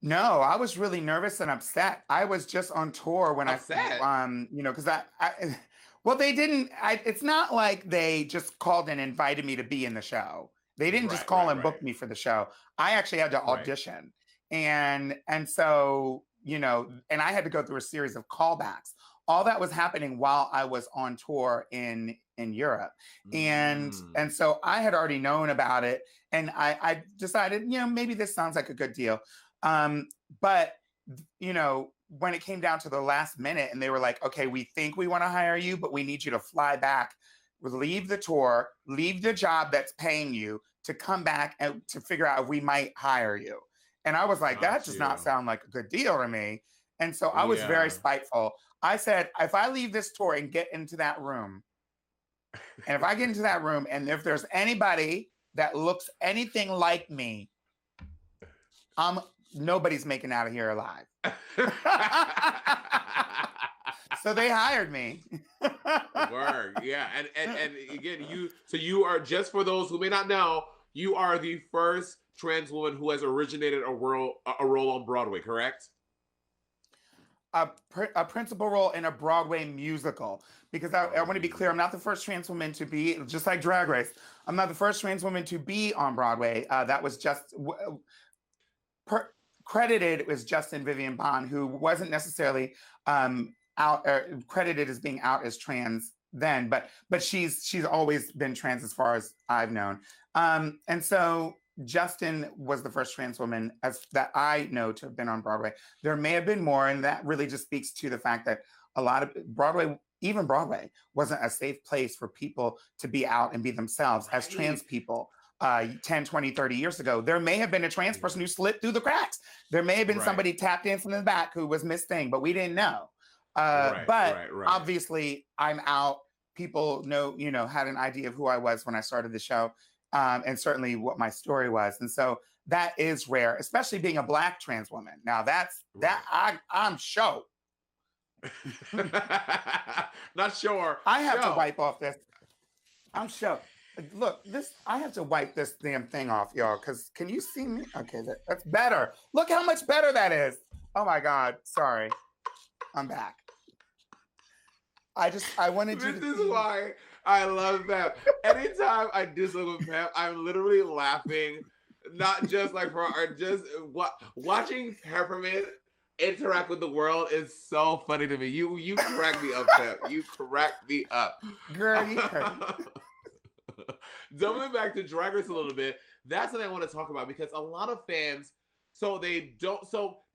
No, I was really nervous and upset. I was just on tour when because they didn't. It's not like they just called and invited me to be in the show. They didn't just call and book me for the show. I actually had to audition, and so and I had to go through a series of callbacks. All that was happening while I was on tour in Europe, and so I had already known about it, and I decided maybe this sounds like a good deal. But when it came down to the last minute and they were like, okay, we think we want to hire you, but we need you to fly back, leave the tour, leave the job that's paying you to come back and to figure out if we might hire you. And I was like, that does not sound like a good deal to me. And so I was very spiteful. I said, if I leave this tour and get into that room, and if I get into that room and if there's anybody that looks anything like me, nobody's making out of here alive. So they hired me. Word, yeah. And again, you are, just for those who may not know, you are the first trans woman who has originated a role on Broadway, correct? A principal role in a Broadway musical. Because I want to be clear, I'm not the first trans woman to be, just like Drag Race, I'm not the first trans woman to be on Broadway. That was just credited was Justin Vivian Bond, who wasn't necessarily out credited as being out as trans then, but she's always been trans as far as I've known. And so Justin was the first trans woman as that I know to have been on Broadway. There may have been more, and that really just speaks to the fact that a lot of Broadway, even Broadway, wasn't a safe place for people to be out and be themselves as trans people. 10, 20, 30 years ago, there may have been a trans person who slipped through the cracks. There may have been somebody tapped in from the back who was Miss Thing, but we didn't know. Obviously I'm out. People know, had an idea of who I was when I started the show, and certainly what my story was. And so that is rare, especially being a Black trans woman. Now I'm sure. Not sure. I have to wipe off this. I'm sure. Look, I have to wipe this damn thing off, y'all, because can you see me? Okay, that's better. Look how much better that is. Oh my God, sorry. I'm back. I wanted you to This is why I love Pep. Anytime I do something with Pep, I'm literally laughing, not just like just watching Peppermint interact with the world is so funny to me. You crack me up, Pep. You crack me up. Girl, you crack. Doubling back to Drag Race a little bit, that's what I want to talk about because a lot of fans, they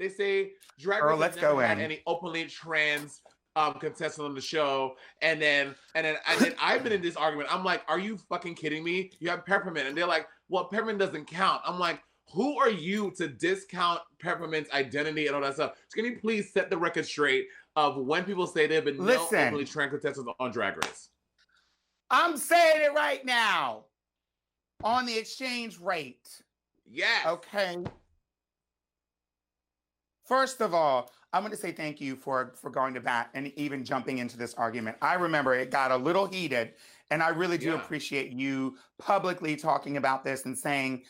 say Drag Race has never had any openly trans contestants on the show, and then I've been in this argument. I'm like, are you fucking kidding me? You have Peppermint, and they're like, well, Peppermint doesn't count. I'm like, who are you to discount Peppermint's identity and all that stuff? So can you please set the record straight of when people say there have been no openly trans contestants on Drag Race? I'm saying it right now on the exchange rate. Yes. Okay. First of all, I'm going to say thank you for going to bat and even jumping into this argument. I remember it got a little heated, and I really do appreciate you publicly talking about this and saying,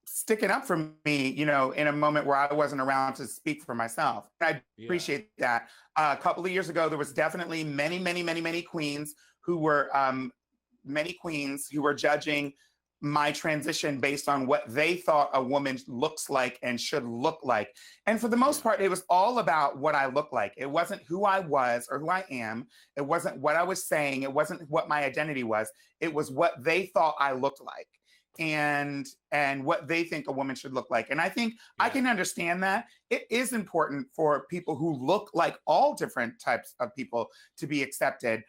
sticking up for me, in a moment where I wasn't around to speak for myself. I appreciate that. A couple of years ago, there was definitely many queens who were judging my transition based on what they thought a woman looks like and should look like. And for the most part, it was all about what I look like. It wasn't who I was or who I am. It wasn't what I was saying. It wasn't what my identity was. It was what they thought I looked like and what they think a woman should look like. And I think I can understand that. It is important for people who look like all different types of people to be accepted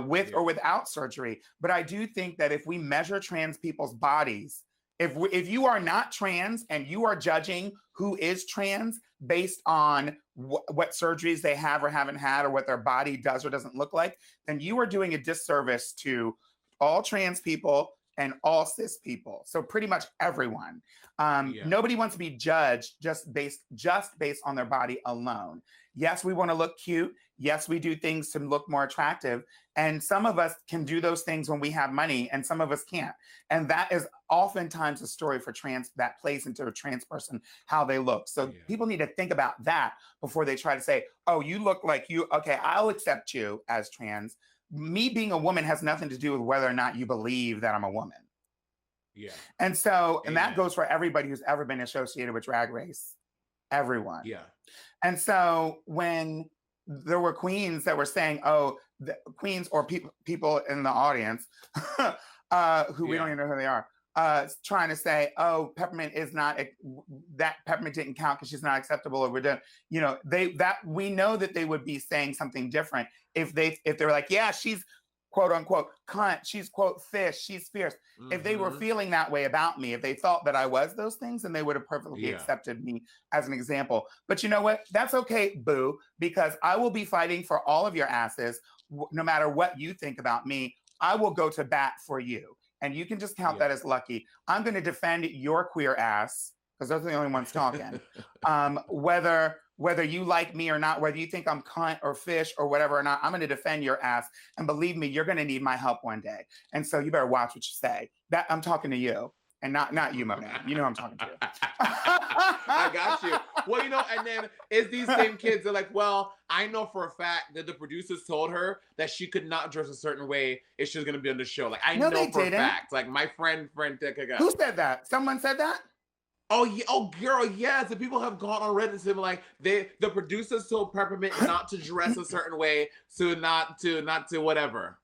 with or without surgery. But I do think that if we measure trans people's bodies, if you are not trans and you are judging who is trans based on what surgeries they have or haven't had or what their body does or doesn't look like, then you are doing a disservice to all trans people and all cis people. So pretty much everyone. Nobody wants to be judged just based on their body alone. Yes, we want to look cute. Yes, we do things to look more attractive. And some of us can do those things when we have money and some of us can't. And that is oftentimes a story for trans that plays into a trans person, how they look. So people need to think about that before they try to say, oh, you look like you, okay, I'll accept you as trans. Me being a woman has nothing to do with whether or not you believe that I'm a woman. Yeah. And so, and that goes for everybody who's ever been associated with Drag Race. Everyone. Yeah. And so when there were queens that were saying, oh, the queens or people in the audience who we don't even know who they are, trying to say, oh, Peppermint is not, that Peppermint didn't count because she's not acceptable, or we're done. We know that they would be saying something different if they were like, yeah, she's quote unquote cunt, she's quote fish, she's fierce. Mm-hmm. If they were feeling that way about me, if they thought that I was those things, then they would have perfectly accepted me as an example. But you know what? That's okay, boo, because I will be fighting for all of your asses, no matter what you think about me. I will go to bat for you. And you can just count that as lucky. I'm going to defend your queer ass, because those are the only ones talking. Whether you like me or not, whether you think I'm cunt or fish or whatever or not, I'm going to defend your ass. And believe me, you're going to need my help one day. And so you better watch what you say. That I'm talking to you, and not you, my man. You know who I'm talking to. I got you. Well, and then it's these same kids. They're like, well, I know for a fact that the producers told her that she could not dress a certain way if she was going to be on the show. Like, I know for a fact. Like, my friend. Who said that? Someone said that? Oh yeah, oh girl, yes. And people have gone on Reddit and said like the producers told Peppermint not to dress a certain way, so not to whatever.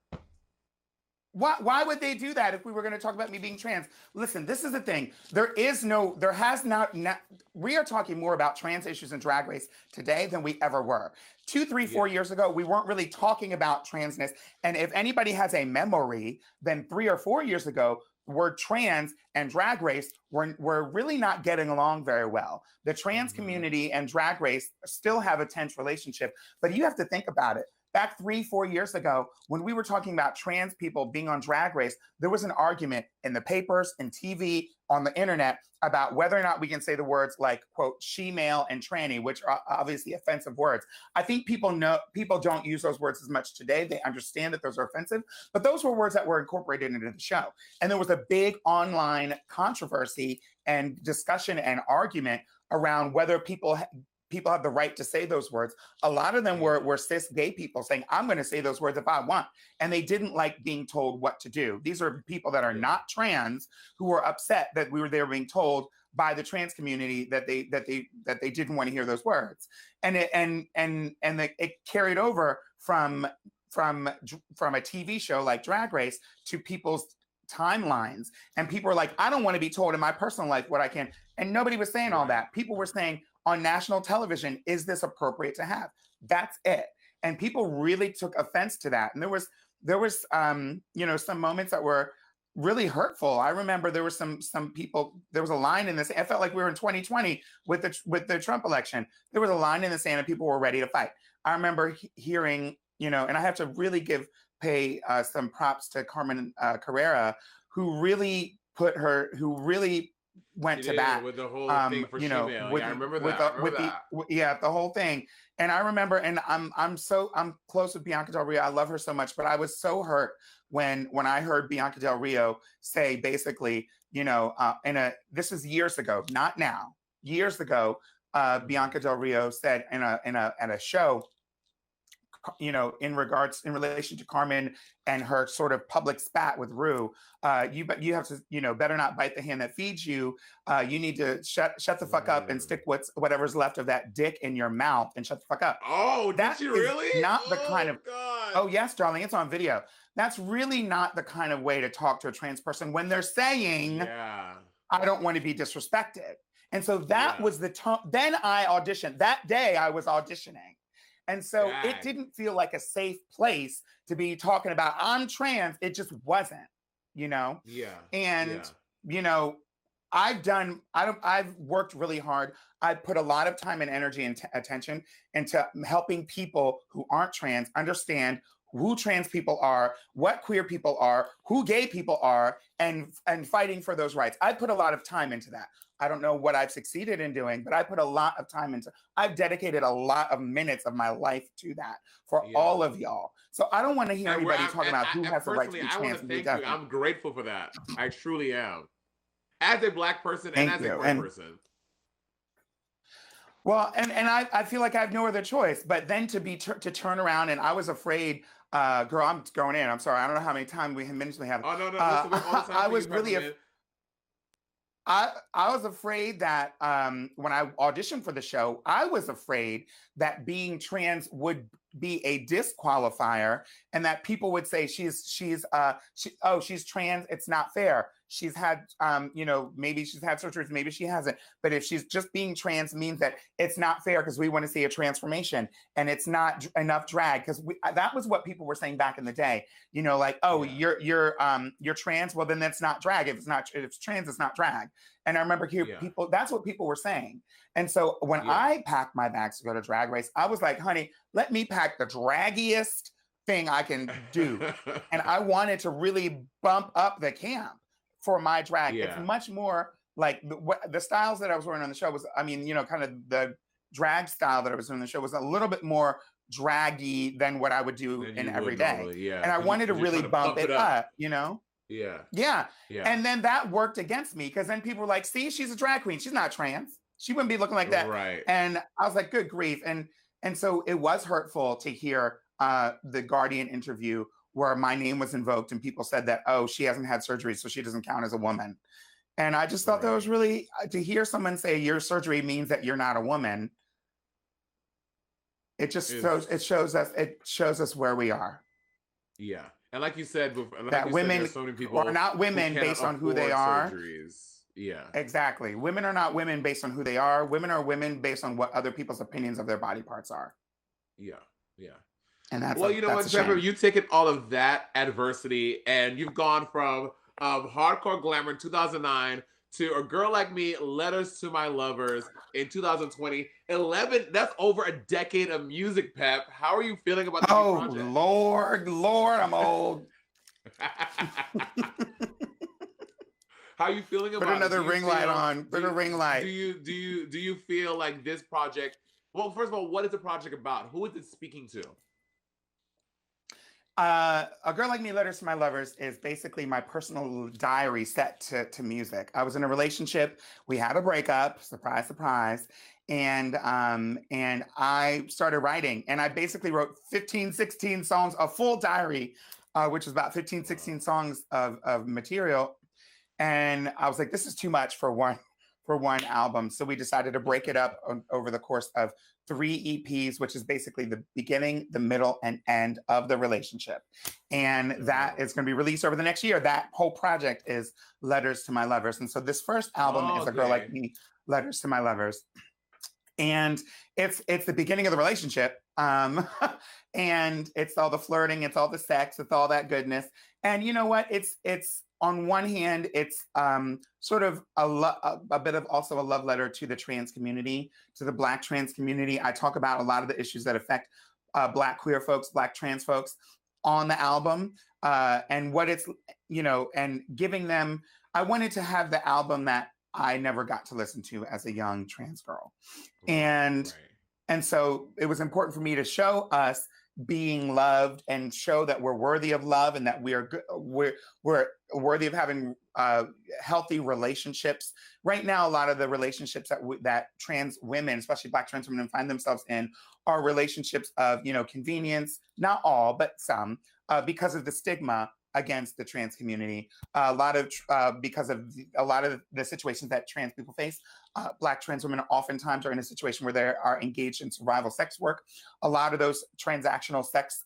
Why would they do that if we were going to talk about me being trans? Listen, this is the thing. There has not, we are talking more about trans issues in Drag Race today than we ever were. 2, 3, 4 years ago, we weren't really talking about transness. And if anybody has a memory, then 3 or 4 years ago, word trans and Drag Race were really not getting along very well. The trans community and Drag Race still have a tense relationship, but you have to think about it. Back 3, 4 years ago, when we were talking about trans people being on Drag Race, there was an argument in the papers, in TV, on the internet about whether or not we can say the words like, quote, she-male and tranny, which are obviously offensive words. I think people don't use those words as much today. They understand that those are offensive, but those were words that were incorporated into the show. And there was a big online controversy and discussion and argument around whether people have the right to say those words. A lot of them were cis gay people saying, I'm going to say those words if I want. And they didn't like being told what to do. These are people that are not trans who were upset that they were being told by the trans community that they didn't want to hear those words. And it carried over from a TV show like Drag Race to people's timelines. And people were like, I don't want to be told in my personal life what I can. And nobody was saying all that. People were saying, on national television, is this appropriate to have? That's it. And people really took offense to that. And there was some moments that were really hurtful. I remember there were some people, there was a line in this, I felt like we were in 2020 with the Trump election. There was a line in the sand and people were ready to fight. I remember hearing, and I have to really pay some props to Carmen Carrera, who really went to bat with the whole thing for female. I remember that. The whole thing. And I remember, and I'm close with Bianca Del Rio. I love her so much, but I was so hurt when I heard Bianca Del Rio say basically, this is years ago, not now, years ago, Bianca Del Rio said at a show, in relation to Carmen and her sort of public spat with Rue, you have to, better not bite the hand that feeds you. You need to shut the fuck up and stick whatever's left of that dick in your mouth and shut the fuck up. Oh, that did you really? Not the kind of. God. Oh yes, darling, it's on video. That's really not the kind of way to talk to a trans person when they're saying, I don't want to be disrespected. And so that was the tone. Then I auditioned. That day I was auditioning. And so it didn't feel like a safe place to be talking about, I'm trans. It just wasn't, Yeah. And, I've worked really hard. I put a lot of time and energy and attention into helping people who aren't trans understand who trans people are, what queer people are, who gay people are, and fighting for those rights. I put a lot of time into that. I don't know what I've succeeded in doing, but I put a lot of time I've dedicated a lot of minutes of my life to that for all of y'all. So I don't want to hear anybody talking about who has the right to be trans. I want to thank you. I'm grateful for that. I truly am. As a Black person and as a queer person. Well, and I feel like I have no other choice, but then to turn around, and I was afraid, girl, I'm going in. I'm sorry. I don't know how many minutes we have. Oh, no. I was really I was afraid that when I auditioned for the show, I was afraid that being trans would be a disqualifier, and that people would say she's trans. It's not fair. She's had maybe she's had surgeries, maybe she hasn't. But if she's just being trans means that it's not fair because we want to see a transformation, and it's not enough drag, because that was what people were saying back in the day. You're trans. Well, then that's not drag. If it's trans, it's not drag. And I remember people, that's what people were saying. And so when I packed my bags to go to Drag Race, I was like, honey, let me pack the draggiest thing I can do. And I wanted to really bump up the camp for my drag. It's much more like the styles that I was wearing on the show was, kind of the drag style that I was doing on the show was a little bit more draggy than what I would do in every day. Normally, and I wanted to really bump it up, Yeah. And then that worked against me, because then people were like, see, she's a drag queen. She's not trans. She wouldn't be looking like that. Right. And I was like, good grief. And so it was hurtful to hear the Guardian interview where my name was invoked and people said that, oh, she hasn't had surgery, so she doesn't count as a woman. And I just thought that was really to hear someone say your surgery means that you're not a woman. It just shows us where we are. Yeah. And like you said, That women there's so many people are not women based on who they are. Surgeries. Yeah. Exactly. Women are not women based on who they are. Women are women based on what other people's opinions of their body parts are. Yeah. Yeah. And that's you know what, Pepper? You've taken all of that adversity and you've gone from hardcore glamour in 2009 to A Girl Like Me, Letters to My Lovers in 2020. 11, that's over a decade of music, Pep. How are you feeling about the new project? Lord, I'm old. How are you feeling about Put another ring light on. Put a ring light. Do you feel like this project, well, first of all, what is the project about? Who is it speaking to? A Girl Like Me, Letters to My Lovers is basically my personal diary set to music. I was in a relationship. We had a breakup. Surprise, surprise. And I started writing. And I basically wrote 15, 16 songs, a full diary, which is about 15, 16 songs of material. And I was like, this is too much for one album. So we decided to break it up over the course of 3 EPs, which is basically the beginning, the middle, and end of the relationship. And that is going to be released over the next year. That whole project is Letters to My Lovers. And so this first album is A Girl Like Me, Letters to My Lovers. And it's the beginning of the relationship. And it's all the flirting, it's all the sex, it's all that goodness. And you know what? It's on one hand, it's sort of a bit of also a love letter to the trans community, to the Black trans community. I talk about a lot of the issues that affect Black queer folks, Black trans folks on the album, and what it's, and giving them, I wanted to have the album that I never got to listen to as a young trans girl. And so it was important for me to show us being loved and show that we're worthy of love and that we're worthy of having healthy relationships. Right now, a lot of the relationships that trans women, especially Black trans women, find themselves in are relationships of, convenience, not all, but some, because of the stigma against the trans community. Because of a lot of the situations that trans people face. Black trans women oftentimes are in a situation where they are engaged in survival sex work. A lot of those transactional sex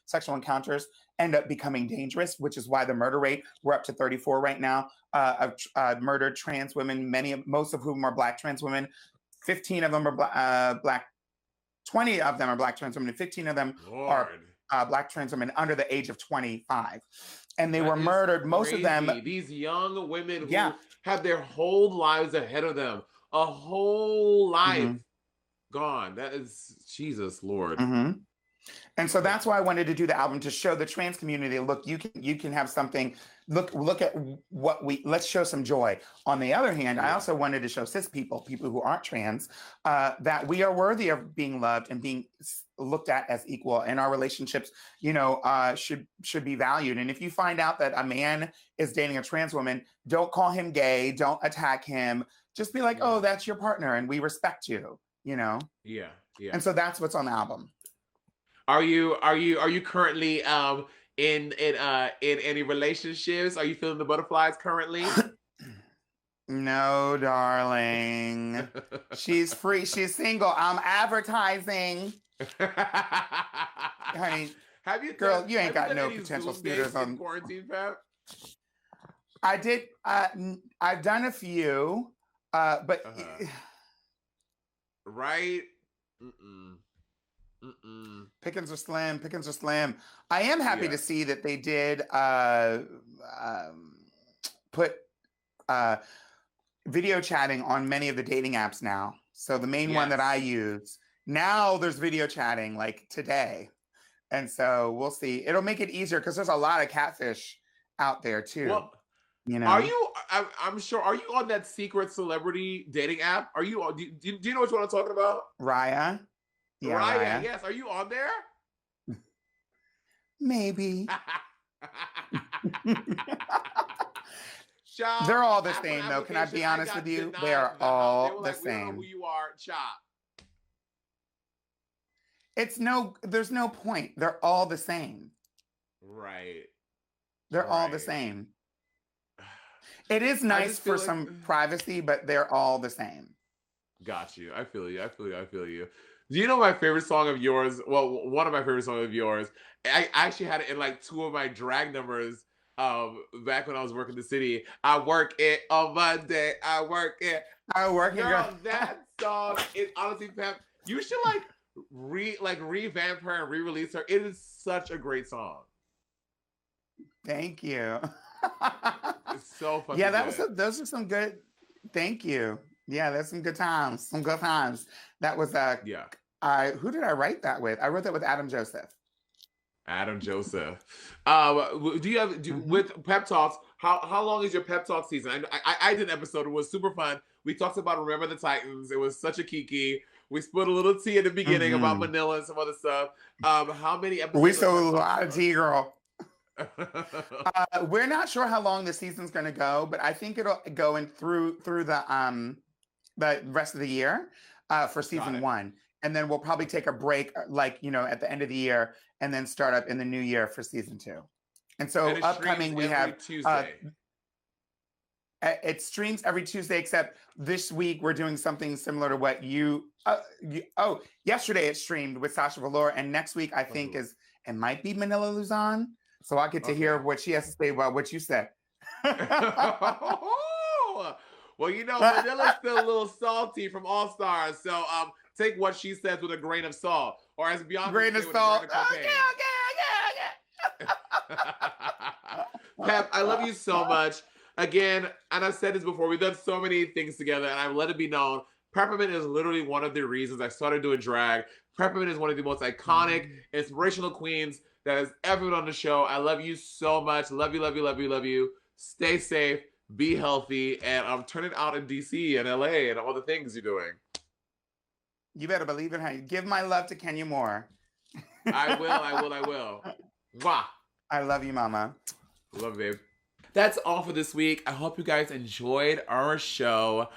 sexual encounters end up becoming dangerous, which is why the murder rate, we're up to 34 right now, of murdered trans women, most of whom are Black trans women. 15 of them are Black, 20 of them are Black trans women, and 15 of them are Black trans women under the age of 25. And they were murdered, most of them. These young women who have their whole lives ahead of them, a whole life gone. That is, Jesus, Lord. And so that's why I wanted to do the album, to show the trans community, look, you can have something, look at let's show some joy. On the other hand, I also wanted to show cis people who aren't trans, that we are worthy of being loved and being looked at as equal, and our relationships, should be valued. And if you find out that a man is dating a trans woman, don't call him gay, don't attack him, just be like, oh, that's your partner and we respect you, Yeah. And so that's what's on the album. Are you currently in any relationships? Are you feeling the butterflies currently? No, darling. She's free. She's single. I'm advertising. Honey, you ain't got no potential suitors on quarantine, Pep? I did. I've done a few, but right. Pickings are slim. I am happy to see that they did put video chatting on many of the dating apps now. So the main one that I use, now there's video chatting like today. And so we'll see. It'll make it easier because there's a lot of catfish out there too. Well, are you, I'm sure, are you on that secret celebrity dating app? Are you, do you know what I'm talking about? Raya? Yeah, Raya, yes. Are you on there? Maybe. They're all the same, though. Can I be honest with you? They are all the same. We don't know who you are, Chop. There's no point. They're all the same. Right. They're all the same. It is nice feel for like- some privacy, but they're all the same. Got you. I feel you. I feel you. I feel you. Do you know my favorite song of yours? Well, one of my favorite songs of yours. I actually had it in like two of my drag numbers. Back when I was working the city. I work it on Monday. I work it. I work it, Girl, girl. that song is honestly, Pep. You should like revamp her and re-release her. It is such a great song. Thank you. It's so fucking Yeah, good. those are some good. Thank you. Yeah, that's some good times. Some good times. That was Yeah. who did I write that with? I wrote that with Adam Joseph. Adam Joseph. Do you have with pep talks? How long is your pep talk season? I did an episode. It was super fun. We talked about Remember the Titans. It was such a kiki. We split a little tea at the beginning about Manila and some other stuff. How many episodes? We sold a lot of tea, girl. We're not sure how long the season's going to go, but I think it'll go in through the rest of the year for season 1, and then we'll probably take a break, like at the end of the year, and then start up in the new year for season 2. And so upcoming we have Tuesday. It streams every Tuesday, except this week we're doing something similar to what yesterday it streamed with Sasha Velour, and next week I think it might be Manila Luzon. So I get to hear what she has to say about what you said. Well, Manila's still a little salty from All Stars, so take what she says with a grain of salt, or as Bianca grain of salt. Okay. Pep, I love you so much. Again, and I've said this before, we've done so many things together, and I've let it be known, Peppermint is literally one of the reasons I started doing drag. Peppermint is one of the most iconic, inspirational queens that has ever been on the show. I love you so much. Love you, love you, love you, love you. Stay safe, be healthy, and turn it out in DC and LA and all the things you're doing. You better believe it, honey. Give my love to Kenya Moore. I will. Mwah. I love you, mama. Love you, babe. That's all for this week. I hope you guys enjoyed our show.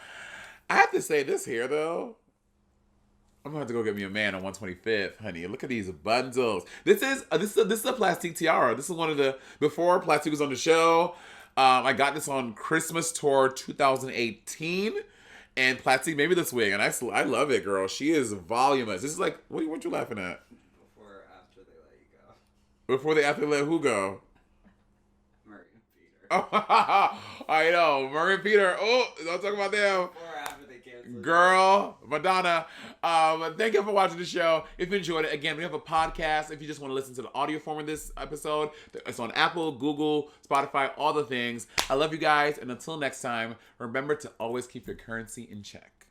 I have to say this here, though. I'm gonna have to go get me a man on 125th, honey. Look at these bundles. This is a Plastique tiara. This is one of the before Plastique was on the show. I got this on Christmas tour 2018, and Plastique made me this wig, and I love it, girl. She is voluminous. This is like what you laughing at? Before or after they let you go? Before they after let who go? Murray and Peter. I know. Murray and Peter. Oh, don't talk about them. Before or after they canceled. Girl, Madonna. Thank you for watching the show. If you enjoyed it, again, we have a podcast. If you just want to listen to the audio form of this episode, it's on Apple, Google, Spotify, all the things. I love you guys. And until next time, remember to always keep your currency in check.